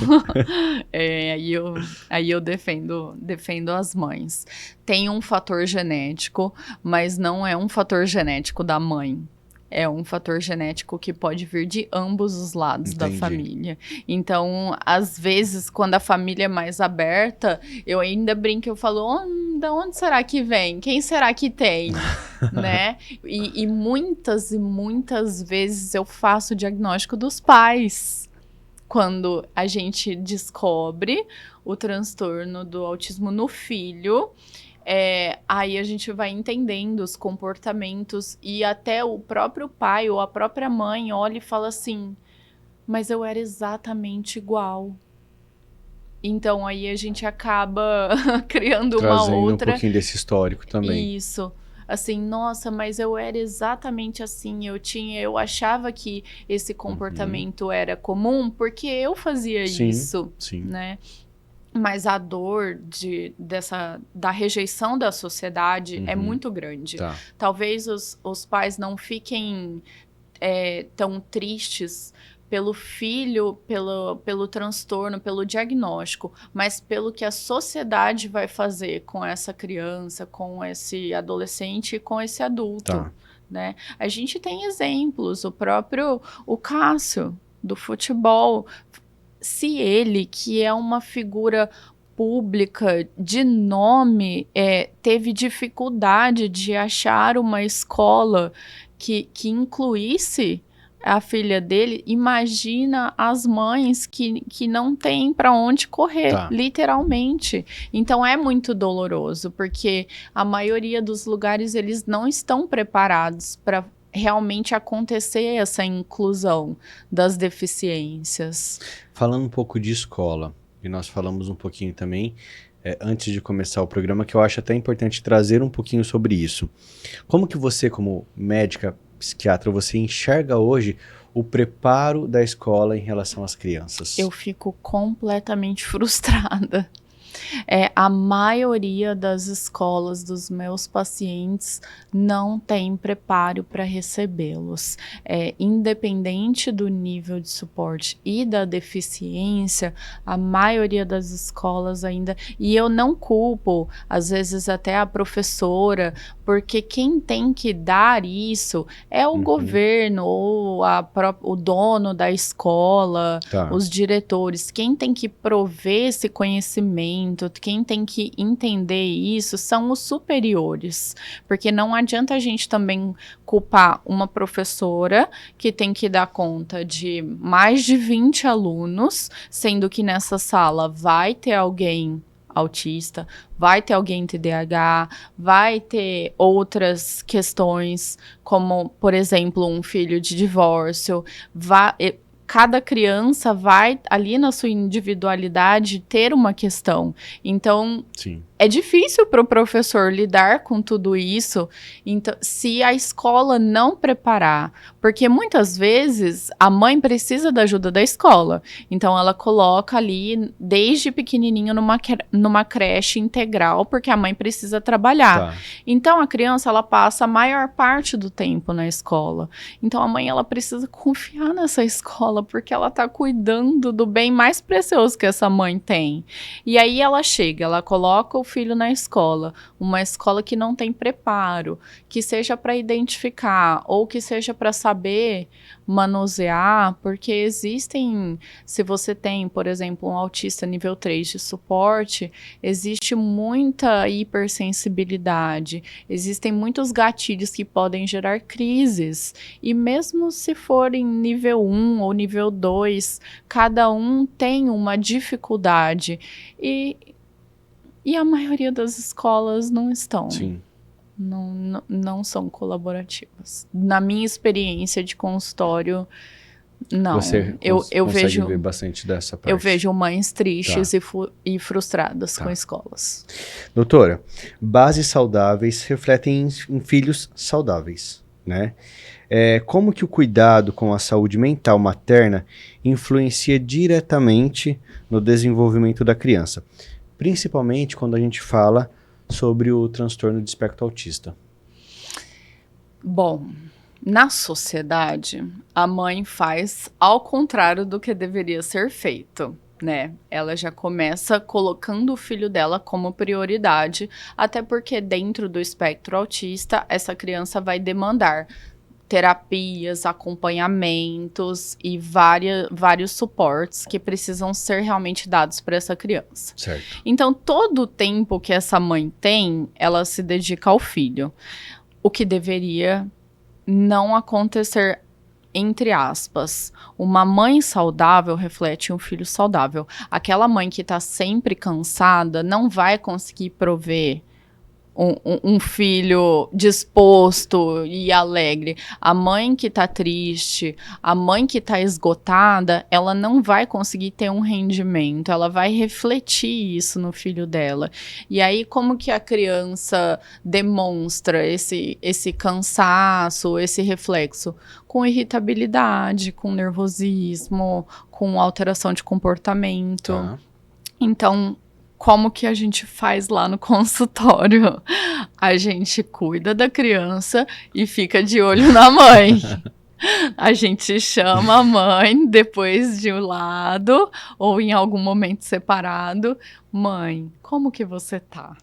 Aí eu defendo as mães. Tem um fator genético, mas não é um fator genético da mãe. É um fator genético que pode vir de ambos os lados da família. Então, às vezes, quando a família é mais aberta, eu ainda brinco, eu falo, da onde será que vem? Quem será que tem? Né? E muitas vezes eu faço o diagnóstico dos pais. Quando a gente descobre o transtorno do autismo no filho... aí a gente vai entendendo os comportamentos e até o próprio pai ou a própria mãe olha e fala assim, mas eu era exatamente igual. Então aí a gente acaba criando trazendo uma outra... um pouquinho desse histórico também. Isso. Assim, nossa, mas eu era exatamente assim, eu achava que esse comportamento era comum porque eu fazia isso, né? Mas a dor da rejeição da sociedade é muito grande. Tá. Talvez os pais não fiquem tão tristes pelo filho, pelo transtorno, pelo diagnóstico, mas pelo que a sociedade vai fazer com essa criança, com esse adolescente e com esse adulto. Tá. Né? A gente tem exemplos, o Cássio, do futebol. Se ele, que é uma figura pública de nome, teve dificuldade de achar uma escola que incluísse a filha dele, imagina as mães que não têm para onde correr, literalmente. Então é muito doloroso, porque a maioria dos lugares eles não estão preparados para realmente acontecer essa inclusão das deficiências. Falando um pouco de escola, e nós falamos um pouquinho também, antes de começar o programa, que eu acho até importante trazer um pouquinho sobre isso. Como que você, como médica, psiquiatra, você enxerga hoje o preparo da escola em relação às crianças? Eu fico completamente frustrada. A maioria das escolas dos meus pacientes não tem preparo para recebê-los. Independente do nível de suporte e da deficiência, a maioria das escolas ainda... E eu não culpo, às vezes, até a professora, porque quem tem que dar isso é o governo ou o dono da escola, os diretores. Quem tem que prover esse conhecimento, julgamento, quem tem que entender isso são os superiores, porque não adianta a gente também culpar uma professora que tem que dar conta de mais de 20 alunos, sendo que nessa sala vai ter alguém autista, vai ter alguém TDAH, vai ter outras questões, como, por exemplo, um filho de divórcio, cada criança vai, ali na sua individualidade, ter uma questão. Então, Sim. é difícil para o professor lidar com tudo isso, então, se a escola não preparar, porque muitas vezes a mãe precisa da ajuda da escola, então ela coloca ali desde pequenininho numa creche integral, porque a mãe precisa trabalhar. Tá. Então a criança ela passa a maior parte do tempo na escola, então a mãe ela precisa confiar nessa escola, porque ela está cuidando do bem mais precioso que essa mãe tem. E aí ela chega, ela coloca o filho na escola, uma escola que não tem preparo, que seja para identificar ou que seja para saber manusear, porque existem, se você tem, por exemplo, um autista nível 3 de suporte, existe muita hipersensibilidade, existem muitos gatilhos que podem gerar crises, e mesmo se forem nível 1 ou nível 2, cada um tem uma dificuldade, e a maioria das escolas não estão. Sim. Não são colaborativas. Na minha experiência de consultório, não. Você eu consegue vejo, ver bastante dessa parte. eu vejo mães tristes Tá. e frustradas Tá. com escolas. Doutora, bases saudáveis refletem em filhos saudáveis, né? Como que o cuidado com a saúde mental materna influencia diretamente no desenvolvimento da criança? Principalmente quando a gente fala sobre o transtorno de espectro autista. Bom, na sociedade, a mãe faz ao contrário do que deveria ser feito, né? Ela já começa colocando o filho dela como prioridade, até porque dentro do espectro autista, essa criança vai demandar terapias, acompanhamentos e vários suportes que precisam ser realmente dados para essa criança. Certo. Então, todo o tempo que essa mãe tem, ela se dedica ao filho. O que deveria não acontecer, entre aspas. Uma mãe saudável reflete um filho saudável. Aquela mãe que está sempre cansada não vai conseguir prover um filho disposto e alegre. A mãe que tá triste, a mãe que tá esgotada, ela não vai conseguir ter um rendimento, ela vai refletir isso no filho dela. E aí, como que a criança demonstra esse cansaço, esse reflexo? Com irritabilidade, com nervosismo, com alteração de comportamento. Tá. Então, como que a gente faz lá no consultório? A gente cuida da criança e fica de olho na mãe. A gente chama a mãe depois de um lado ou em algum momento separado. Mãe, como que você tá?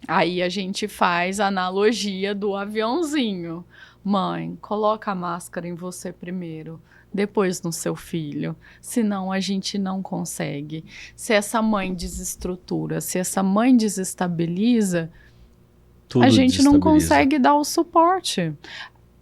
Aí a gente faz a analogia do aviãozinho. Mãe, coloca a máscara em você primeiro, depois no seu filho. Senão a gente não consegue. Se essa mãe desestrutura, se essa mãe desestabiliza, Tudo a gente não desestabiliza. consegue dar o suporte.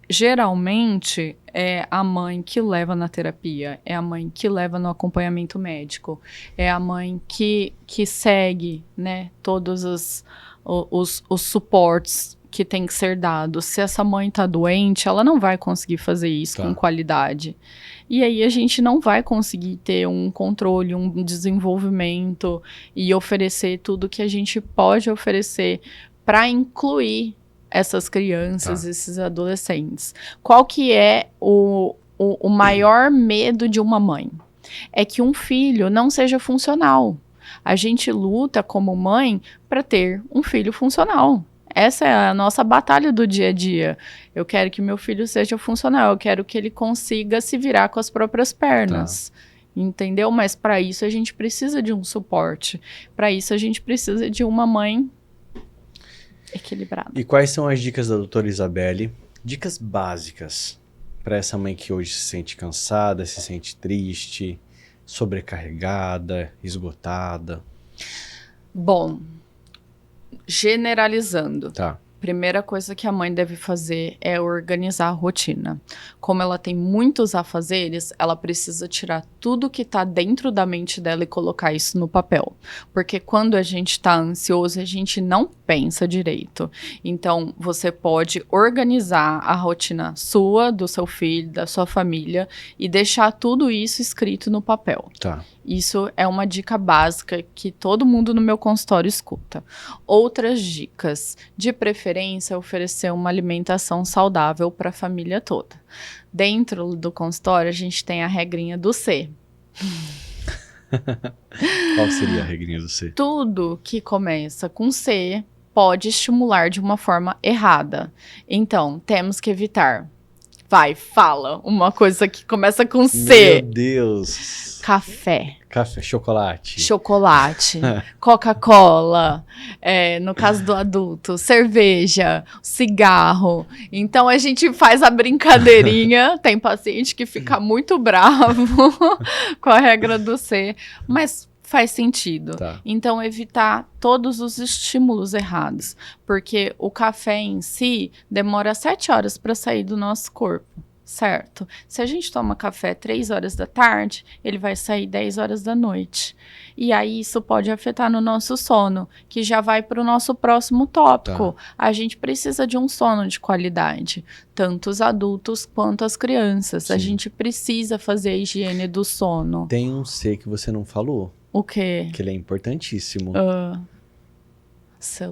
Geralmente é a mãe que leva na terapia, é a mãe que leva no acompanhamento médico, é a mãe que segue, né, todos os suportes que tem que ser dados. Se essa mãe tá doente, ela não vai conseguir fazer isso com qualidade. E aí a gente não vai conseguir ter um controle, um desenvolvimento e oferecer tudo que a gente pode oferecer para incluir essas crianças, esses adolescentes. Qual que é o maior medo de uma mãe? É que um filho não seja funcional. A gente luta como mãe para ter um filho funcional. Essa é a nossa batalha do dia a dia. Eu quero que meu filho seja funcional, eu quero que ele consiga se virar com as próprias pernas. Entendeu? Mas para isso a gente precisa de um suporte. Para isso a gente precisa de uma mãe equilibrada. E quais são as dicas da doutora Isabelle? Dicas básicas para essa mãe que hoje se sente cansada, se sente triste, sobrecarregada, esgotada. Bom, generalizando. Tá. Primeira coisa que a mãe deve fazer é organizar a rotina. Como ela tem muitos afazeres, ela precisa tirar tudo que está dentro da mente dela e colocar isso no papel. Porque quando a gente está ansioso, a gente não pensa direito. Então, você pode organizar a rotina sua, do seu filho, da sua família e deixar tudo isso escrito no papel. Tá. Isso é uma dica básica que todo mundo no meu consultório escuta. Outras dicas, de preferência, oferecer uma alimentação saudável para a família toda. Dentro do consultório, a gente tem a regrinha do C. Qual seria a regrinha do C? Tudo que começa com C pode estimular de uma forma errada. Então, temos que evitar. Vai, fala uma coisa que começa com C. Meu Deus. Café. Café, chocolate. Chocolate, Coca-Cola, no caso do adulto, cerveja, cigarro. Então a gente faz a brincadeirinha, tem paciente que fica muito bravo com a regra do C, mas faz sentido. Tá. Então evitar todos os estímulos errados, porque o café em si demora 7 horas para sair do nosso corpo. Certo? Se a gente toma café 3 horas da tarde, ele vai sair 10 horas da noite. E aí isso pode afetar no nosso sono, que já vai para o nosso próximo tópico. Tá. A gente precisa de um sono de qualidade, tanto os adultos quanto as crianças. Sim. A gente precisa fazer a higiene do sono. Tem um C que você não falou, O quê? que ele é importantíssimo.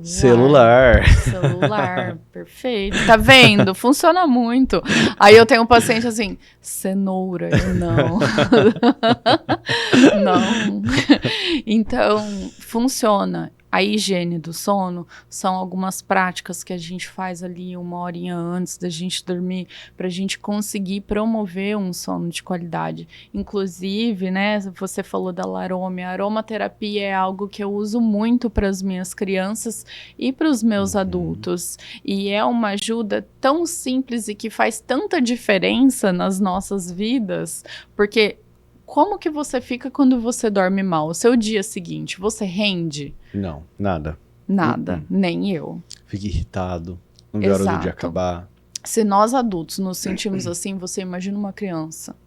Celular. Celular, perfeito. Tá vendo? Funciona muito. Aí eu tenho um paciente assim, cenoura, eu não. Não. Então, funciona. A higiene do sono são algumas práticas que a gente faz ali 1 horinha antes da gente dormir, para a gente conseguir promover um sono de qualidade. Inclusive, né, você falou da Larome, a aromaterapia é algo que eu uso muito para as minhas crianças e para os meus adultos. E é uma ajuda tão simples e que faz tanta diferença nas nossas vidas, porque como que você fica quando você dorme mal? O seu dia seguinte, você rende? Não, nada. Nada, nem eu. Fica irritado, não vê a hora do dia acabar. Se nós adultos nos sentimos assim, você imagina uma criança.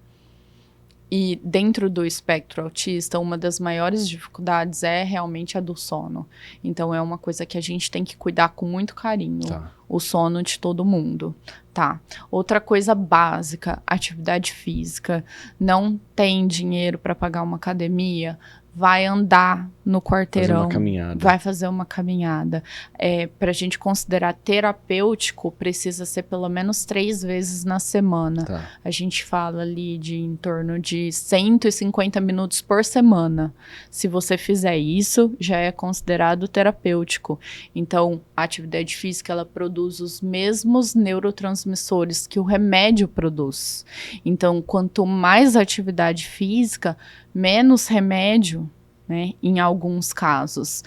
E dentro do espectro autista, uma das maiores dificuldades é realmente a do sono. Então é uma coisa que a gente tem que cuidar com muito carinho. Tá. O sono de todo mundo, tá? Outra coisa básica, atividade física. Não tem dinheiro para pagar uma academia? Vai andar no quarteirão. Fazer uma caminhada. Vai fazer uma caminhada. Para a gente considerar terapêutico, precisa ser pelo menos 3 vezes na semana. Tá. A gente fala ali de em torno de 150 minutos por semana. Se você fizer isso, já é considerado terapêutico. Então, a atividade física, ela produz os mesmos neurotransmissores que o remédio produz. Então, quanto mais atividade física, menos remédio, né, em alguns casos.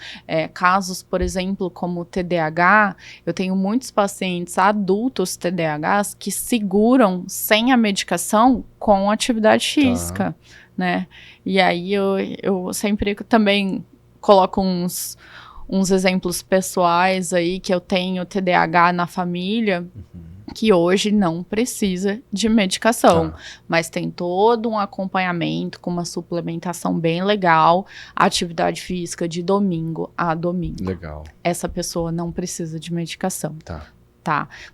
Casos, por exemplo, como o TDAH, eu tenho muitos pacientes adultos TDAHs que seguram sem a medicação com atividade física, né? E aí eu sempre também coloco uns exemplos pessoais aí, que eu tenho TDAH na família, que hoje não precisa de medicação, mas tem todo um acompanhamento com uma suplementação bem legal, atividade física de domingo a domingo. Legal. Essa pessoa não precisa de medicação. Tá.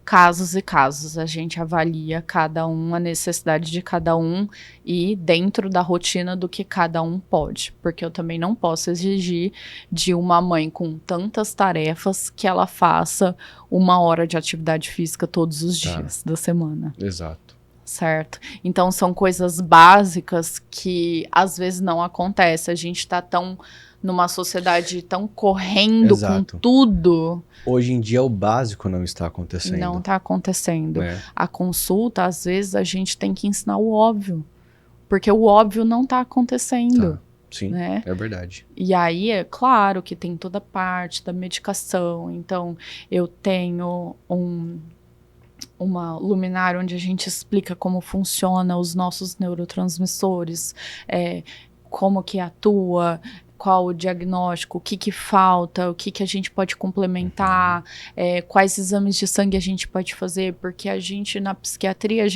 Casos e casos, a gente avalia cada um, a necessidade de cada um e dentro da rotina do que cada um pode, porque eu também não posso exigir de uma mãe com tantas tarefas que ela faça 1 hora de atividade física todos os dias da semana. Exato. Certo? Então são coisas básicas que às vezes não acontece, a gente tá numa sociedade tão correndo com tudo. Hoje em dia o básico não está acontecendo. Não está acontecendo. A consulta, às vezes, a gente tem que ensinar o óbvio. Porque o óbvio não está acontecendo. Sim, né? É verdade. E aí, é claro que tem toda a parte da medicação. Então, eu tenho uma luminária onde a gente explica como funciona os nossos neurotransmissores, como que atua, qual o diagnóstico, o que falta, o que a gente pode complementar, quais exames de sangue a gente pode fazer, porque a gente, na psiquiatria,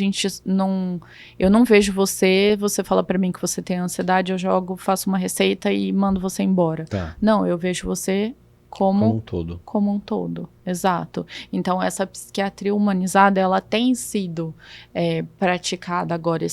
eu não vejo você fala pra mim que você tem ansiedade, eu faço uma receita e mando você embora. Tá. Não, eu vejo você como um todo. Como um todo, exato. Então, essa psiquiatria humanizada, ela tem sido praticada agora.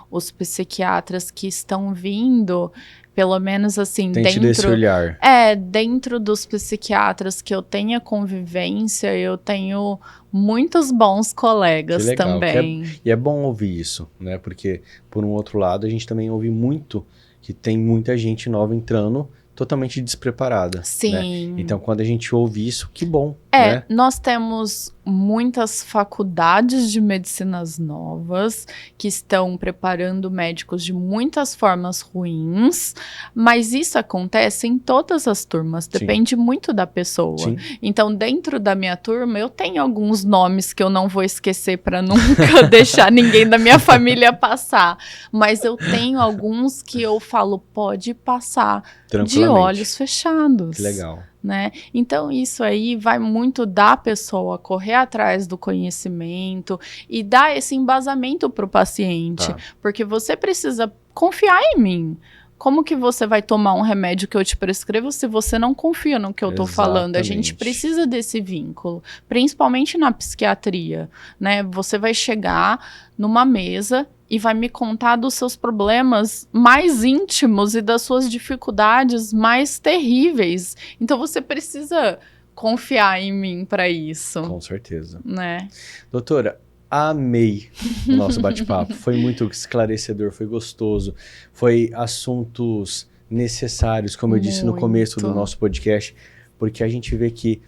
Os psiquiatras que estão vindo, pelo menos assim, tem tido esse olhar. Dentro dos psiquiatras que eu tenho convivência, eu tenho muitos bons colegas também. E é bom ouvir isso, né? Porque, por um outro lado, a gente também ouve muito que tem muita gente nova entrando totalmente despreparada. Sim. Né? Então, quando a gente ouve isso, que bom. Né? Nós temos muitas faculdades de medicinas novas que estão preparando médicos de muitas formas ruins, mas isso acontece em todas as turmas, depende muito da pessoa. Sim. Então, dentro da minha turma, eu tenho alguns nomes que eu não vou esquecer para nunca deixar ninguém da minha família passar, mas eu tenho alguns que eu falo, pode passar de olhos fechados. Que legal. Né? Então, isso aí vai muito da pessoa correr atrás do conhecimento e dar esse embasamento para o paciente, porque você precisa confiar em mim. Como que você vai tomar um remédio que eu te prescrevo se você não confia no que eu tô falando? A gente precisa desse vínculo, principalmente na psiquiatria, né? Você vai chegar numa mesa e vai me contar dos seus problemas mais íntimos e das suas dificuldades mais terríveis. Então você precisa confiar em mim para isso. Com certeza. Né? Doutora, amei o nosso bate-papo. Foi muito esclarecedor, foi gostoso. Foi assuntos necessários, como eu disse no começo do nosso podcast, porque a gente vê que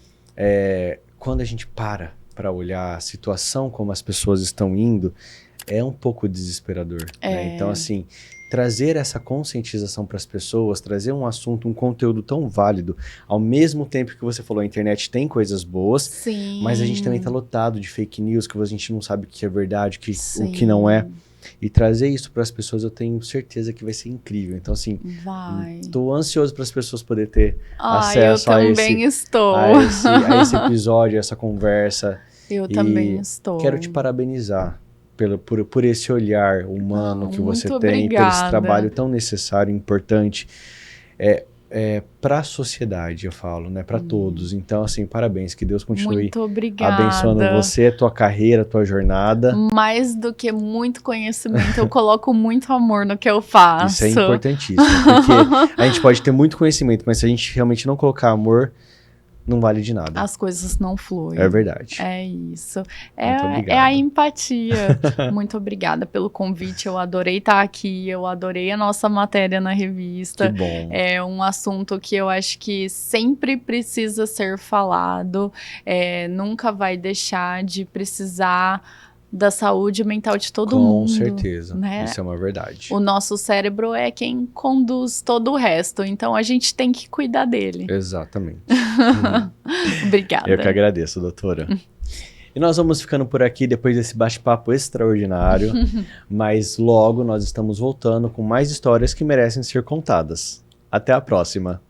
quando a gente para olhar a situação, como as pessoas estão indo, é um pouco desesperador. Né? Então, assim, trazer essa conscientização para as pessoas, trazer um assunto, um conteúdo tão válido, ao mesmo tempo que você falou, a internet tem coisas boas, Sim. mas a gente também tá lotado de fake news, que a gente não sabe o que é verdade, o que não é. E trazer isso para as pessoas, eu tenho certeza que vai ser incrível. Então, assim, tô ansioso para as pessoas poderem ter acesso a esse episódio, a essa conversa. Eu também estou. Quero te parabenizar por esse olhar humano que você tem, por esse trabalho tão necessário e importante para a sociedade, eu falo, né? Para todos. Então, assim, parabéns, que Deus continue abençoando você, tua carreira, tua jornada. Mais do que muito conhecimento, eu coloco muito amor no que eu faço. Isso é importantíssimo, porque a gente pode ter muito conhecimento, mas se a gente realmente não colocar amor, não vale de nada. As coisas não fluem. É verdade. É isso. É a empatia. Muito obrigada pelo convite. Eu adorei estar aqui. Eu adorei a nossa matéria na revista. Que bom. É um assunto que eu acho que sempre precisa ser falado. Nunca vai deixar de precisar da saúde mental de todo mundo. Com certeza, né? Isso é uma verdade. O nosso cérebro é quem conduz todo o resto, então a gente tem que cuidar dele. Exatamente. Obrigada. Eu que agradeço, doutora. E nós vamos ficando por aqui depois desse bate-papo extraordinário, mas logo nós estamos voltando com mais histórias que merecem ser contadas. Até a próxima!